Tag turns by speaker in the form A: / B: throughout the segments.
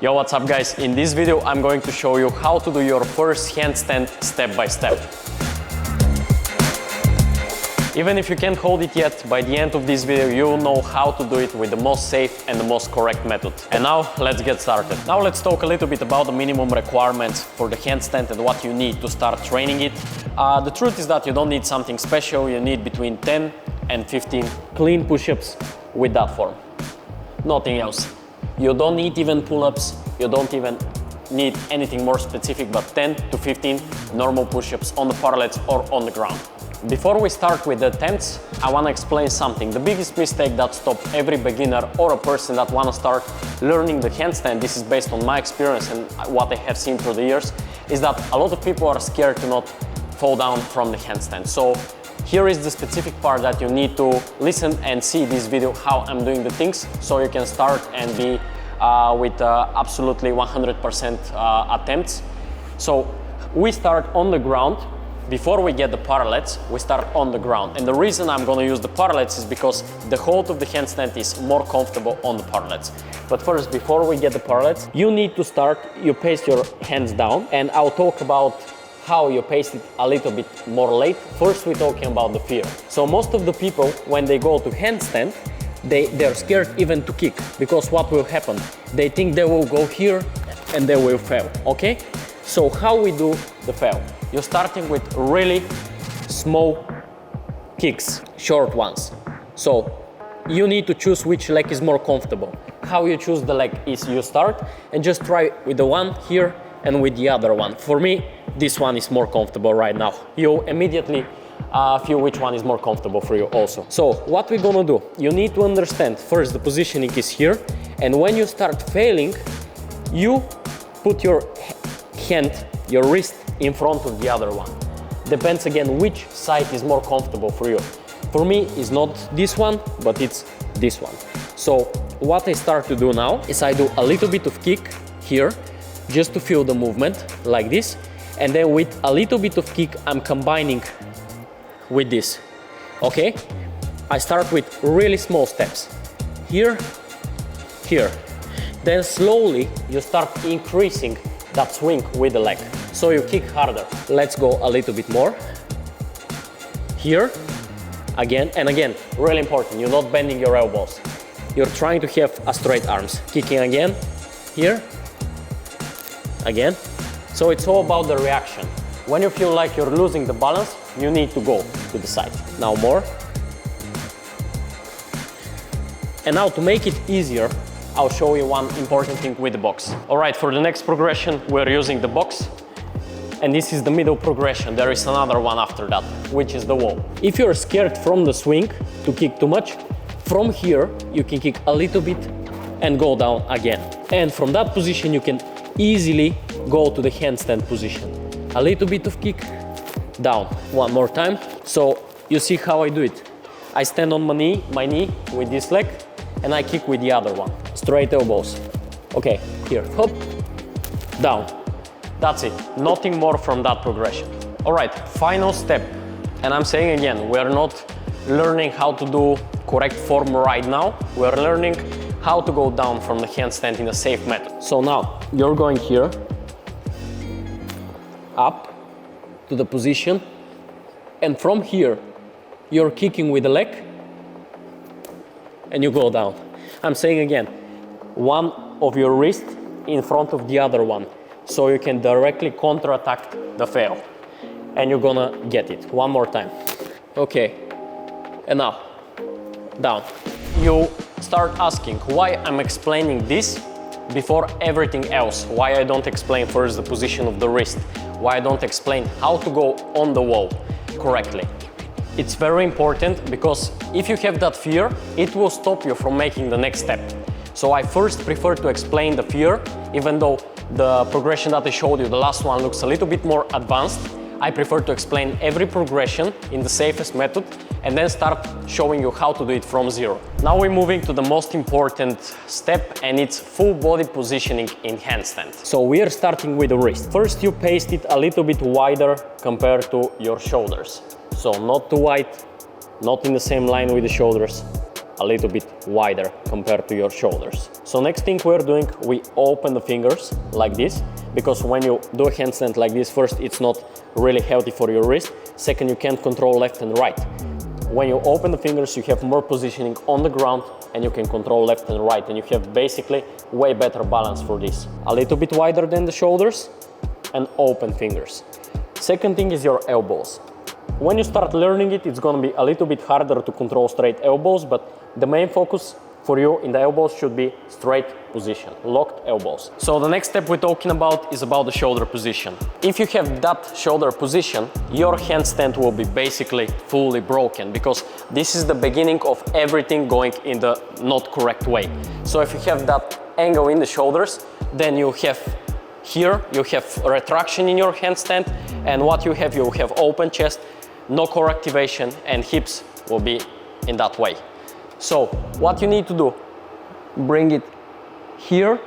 A: Yo, what's up guys? In this video I'm going to show you how to do your first handstand step by step. Even if you can't hold it yet, by the end of this video you'll know how to do it with the most safe and the most correct method. And now let's get started. Now let's talk a little bit about the minimum requirements for the handstand and what you need to start training it. The truth is that you don't need something special. You need between 10 and 15 clean push-ups with that form. Nothing else. You don't need even pull-ups, you don't even need anything more specific, but 10 to 15 normal push-ups on the parallels or on the ground. Before we start with the attempts, I want to explain something. The biggest mistake that stops every beginner or a person that want to start learning the handstand, this is based on my experience and what I have seen through the years, is that a lot of people are scared to not fall down from the handstand. So here is the specific part that you need to listen and see this video how I'm doing the things, so you can start and be with absolutely 100% attempts. So we start on the ground. Before we get the parallels, we start on the ground. And the reason I'm going to use the parallels is because the hold of the handstand is more comfortable on the parallels. But first, before we get the parallels, you need to start, you place your hands down, and I'll talk about how you pace it a little bit more late. First, we're talking about the fear. So most of the people, when they go to handstand, they're scared even to kick, because what will happen? They think they will go here and they will fail, okay? So how we do the fail? You're starting with really small kicks, short ones. So you need to choose which leg is more comfortable. How you choose the leg is you start and just try with the one here and with the other one. For me, this one is more comfortable right now. You immediately feel which one is more comfortable for you also. So what we're gonna do, you need to understand first the positioning is here, and when you start failing, you put your hand, your wrist in front of the other one. Depends again which side is more comfortable for you. For me, it's not this one, but it's this one. So what I start to do now is I do a little bit of kick here, just to feel the movement like this, and then with a little bit of kick I'm combining with this, okay? I start with really small steps, here, here. Then slowly you start increasing that swing with the leg, so you kick harder. Let's go a little bit more. Here, again and again, really important, you're not bending your elbows. You're trying to have a straight arms. Kicking again, here, again. So it's all about the reaction. When you feel like you're losing the balance, you need to go to the side. Now more. And now to make it easier, I'll show you one important thing with the box. All right, for the next progression, we're using the box. And this is the middle progression. There is another one after that, which is the wall. If you're scared from the swing to kick too much, from here, you can kick a little bit and go down again. And from that position, you can easily go to the handstand position. A little bit of kick, down. One more time. So you see how I do it. I stand on my knee with this leg, and I kick with the other one. Straight elbows. Okay, here, hop, down. That's it. Nothing more from that progression. All right, final step. And I'm saying again, we're not learning how to do correct form right now. We're learning how to go down from the handstand in a safe method. So now you're going here, up to the position, and from here you're kicking with the leg and you go down. I'm saying again, one of your wrists in front of the other one, so you can directly counter-attack the fail, and you're gonna get it. One more time. Okay, and now down. You start asking why I'm explaining this before everything else, why I don't explain first the position of the wrist, why I don't explain how to go on the wall correctly. It's very important, because if you have that fear, it will stop you from making the next step. So I first prefer to explain the fear, even though the progression that I showed you, the last one, looks a little bit more advanced. I prefer to explain every progression in the safest method and then start showing you how to do it from zero. Now we're moving to the most important step, and it's full body positioning in handstand. So we are starting with the wrist. First you paste it a little bit wider compared to your shoulders. So not too wide, not in the same line with the shoulders. a little bit wider compared to your shoulders. So next thing we're doing, we open the fingers like this, because when you do a handstand like this, first, it's not really healthy for your wrist. Second, you can't control left and right. When you open the fingers, you have more positioning on the ground and you can control left and right, and you have basically way better balance for this. A little bit wider than the shoulders and open fingers. Second thing is your elbows. When you start learning it, it's gonna be a little bit harder to control straight elbows, but the main focus for you in the elbows should be straight position, locked elbows. So the next step we're talking about is about the shoulder position. If you have that shoulder position, your handstand will be basically fully broken, because this is the beginning of everything going in the not correct way. So if you have that angle in the shoulders, then you have here, you have retraction in your handstand, and what you have open chest, no core activation, and hips will be in that way. So what you need to do, bring it here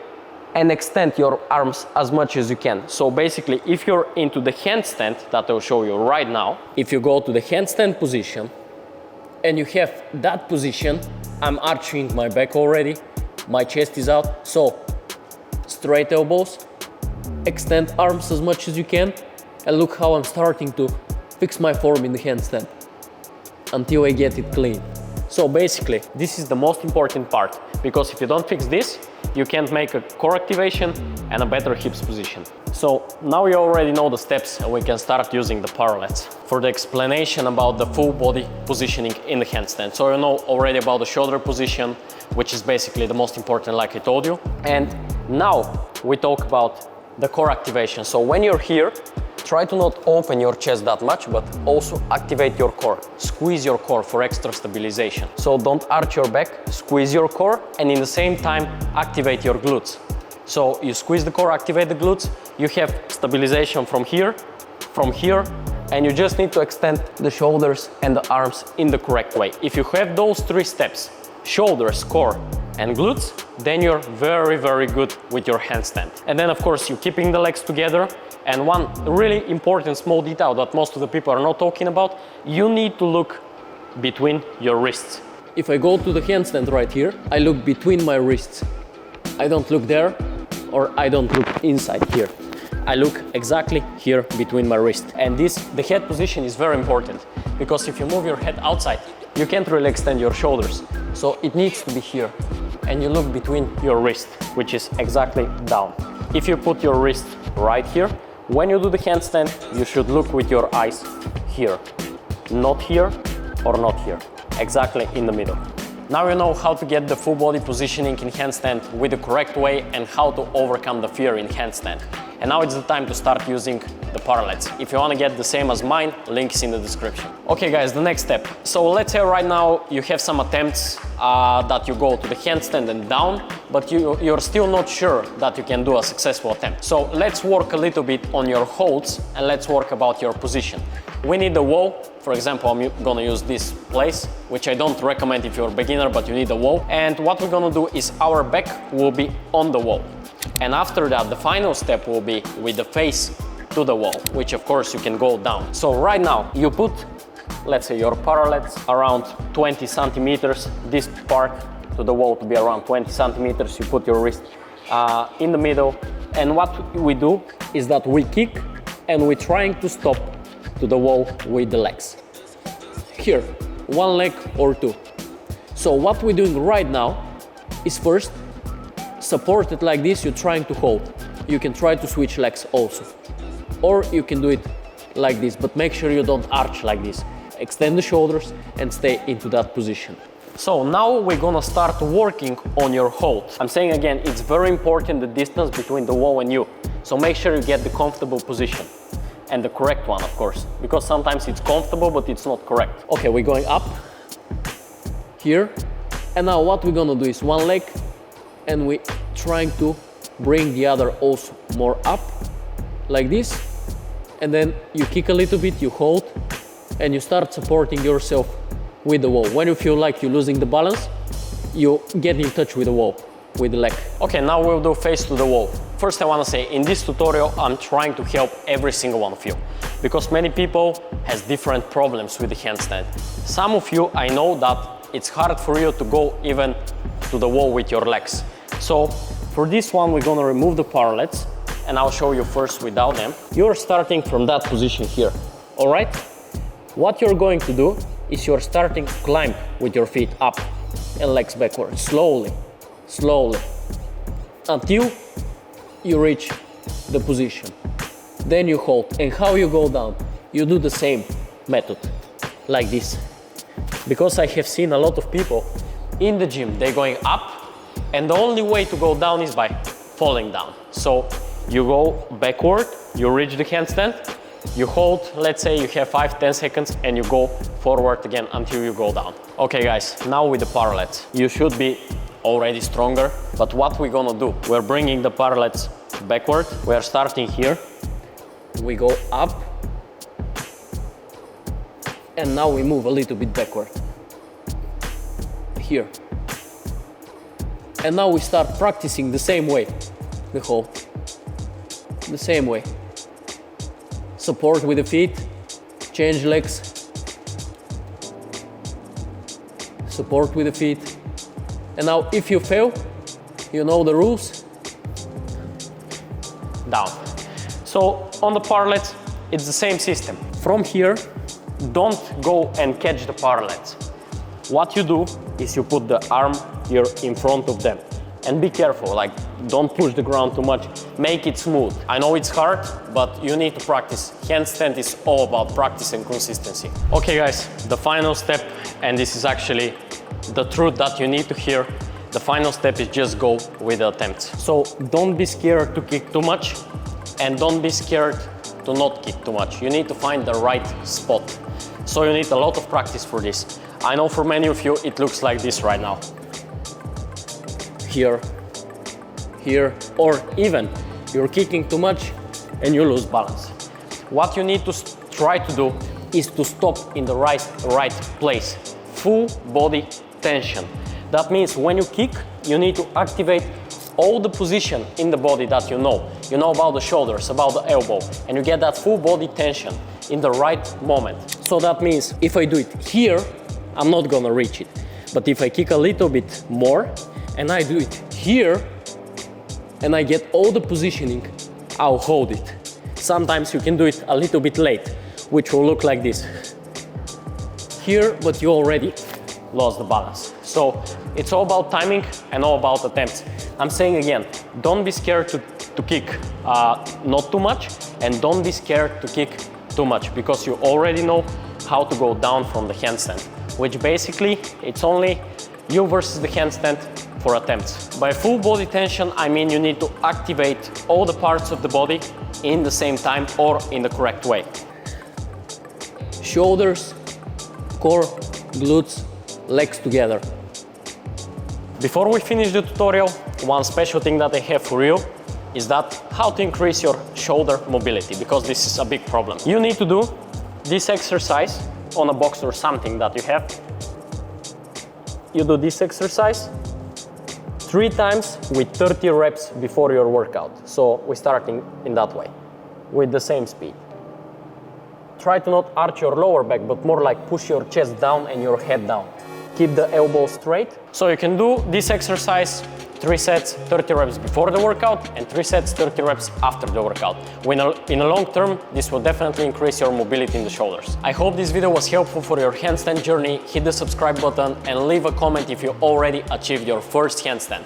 A: and extend your arms as much as you can. So basically, if you're into the handstand that I'll show you right now, if you go to the handstand position and you have that position, I'm arching my back already, my chest is out, so straight elbows, extend arms as much as you can, and look how I'm starting to fix my form in the handstand until I get it clean. So basically, this is the most important part, because if you don't fix this, you can't make a core activation and a better hips position. So now you already know the steps and we can start using the parallettes for the explanation about the full body positioning in the handstand. So you know already about the shoulder position, which is basically the most important, like I told you. And now we talk about the core activation. So when you're here, try to not open your chest that much, but also activate your core. Squeeze your core for extra stabilization. So don't arch your back, squeeze your core, and in the same time, activate your glutes. So you squeeze the core, activate the glutes, you have stabilization from here, and you just need to extend the shoulders and the arms in the correct way. If you have those three steps, shoulders, core, and glutes, then you're very, very good with your handstand. And then of course, you're keeping the legs together. And one really important small detail that most of the people are not talking about, you need to look between your wrists. If I go to the handstand right here, I look between my wrists. I don't look there, or I don't look inside here. I look exactly here between my wrists. And the head position is very important, because if you move your head outside, you can't really extend your shoulders. So it needs to be here. And you look between your wrist, which is exactly down. If you put your wrist right here, when you do the handstand, you should look with your eyes here. Not here or not here. Exactly in the middle. Now you know how to get the full body positioning in handstand with the correct way and how to overcome the fear in handstand. And now it's the time to start using the parallettes. If you want to get the same as mine, link is in the description. Okay guys, the next step. So let's say right now you have some attempts that you go to the handstand and down, but you're still not sure that you can do a successful attempt. So let's work a little bit on your holds and let's work about your position. We need a wall. For example, I'm gonna use this place, which I don't recommend if you're a beginner, but you need a wall. And what we're gonna do is our back will be on the wall. And after that, the final step will be with the face to the wall, which of course you can go down. So right now you put, let's say, your parallettes around 20 centimeters, this part to the wall to be around 20 centimeters. You put your wrist in the middle. And what we do is that we kick and we're trying to stop to the wall with the legs. Here, one leg or two. So what we're doing right now is first, support it like this, you're trying to hold. You can try to switch legs also. Or you can do it like this, but make sure you don't arch like this. Extend the shoulders and stay into that position. So now we're gonna start working on your hold. I'm saying again, it's very important the distance between the wall and you. So make sure you get the comfortable position. And the correct one, of course, because sometimes it's comfortable, but it's not correct. Okay, we're going up here. And now what we're gonna do is one leg, and we're trying to bring the other also more up, like this. And then you kick a little bit, you hold, and you start supporting yourself with the wall. When you feel like you're losing the balance, you get in touch with the wall, with the leg. Okay, now we'll do face to the wall. First, I want to say, in this tutorial, I'm trying to help every single one of you, because many people has different problems with the handstand. Some of you, I know that it's hard for you to go even to the wall with your legs. So for this one, we're gonna remove the parallels, and I'll show you first without them. You're starting from that position here, all right? What you're going to do is you're starting to climb with your feet up and legs backward, slowly, slowly, until you reach the position. Then you hold, and how you go down? You do the same method, like this. Because I have seen a lot of people in the gym, they're going up, and the only way to go down is by falling down. So you go backward, you reach the handstand, you hold, let's say you have 5-10 seconds, and you go forward again until you go down. Okay guys, now with the parallels. You should be already stronger, but what we're gonna do, we're bringing the parallels backward. We are starting here, we go up, and now we move a little bit backward, here. And now we start practicing the same way, the hold, the same way. Support with the feet, change legs, support with the feet. And now if you fail, you know the rules, down. So on the parallels, it's the same system. From here, don't go and catch the parallels. What you do is you put the arm here in front of them. And be careful, like don't push the ground too much, make it smooth. I know it's hard, but you need to practice. Handstand is all about practice and consistency. Okay guys, the final step, and this is actually the truth that you need to hear. The final step is just go with the attempts. So don't be scared to kick too much, and don't be scared to not kick too much. You need to find the right spot. So you need a lot of practice for this. I know for many of you it looks like this right now. Here, here, or even you're kicking too much and you lose balance. What you need to try to do is to stop in the right place. Full body tension. That means when you kick, you need to activate all the position in the body that you know. You know about the shoulders, about the elbow, and you get that full body tension in the right moment. So that means if I do it here, I'm not gonna reach it. But if I kick a little bit more, and I do it here, and I get all the positioning, I'll hold it. Sometimes you can do it a little bit late, which will look like this. Here, but you already lost the balance. So it's all about timing and all about attempts. I'm saying again, don't be scared to kick not too much, and don't be scared to kick too much, because you already know how to go down from the handstand, which basically it's only you versus the handstand for attempts. By full body tension, I mean you need to activate all the parts of the body in the same time or in the correct way. Shoulders, core, glutes, legs together. Before we finish the tutorial, one special thing that I have for you is that how to increase your shoulder mobility, because this is a big problem. You need to do this exercise on a box or something that you have. You do this exercise 3 times with 30 reps before your workout. So we're starting in that way, with the same speed. Try to not arch your lower back, but more like push your chest down and your head down. Keep the elbows straight. So you can do this exercise 3 sets, 30 reps before the workout, and 3 sets, 30 reps after the workout. In a long term, this will definitely increase your mobility in the shoulders. I hope this video was helpful for your handstand journey. Hit the subscribe button and leave a comment if you already achieved your first handstand.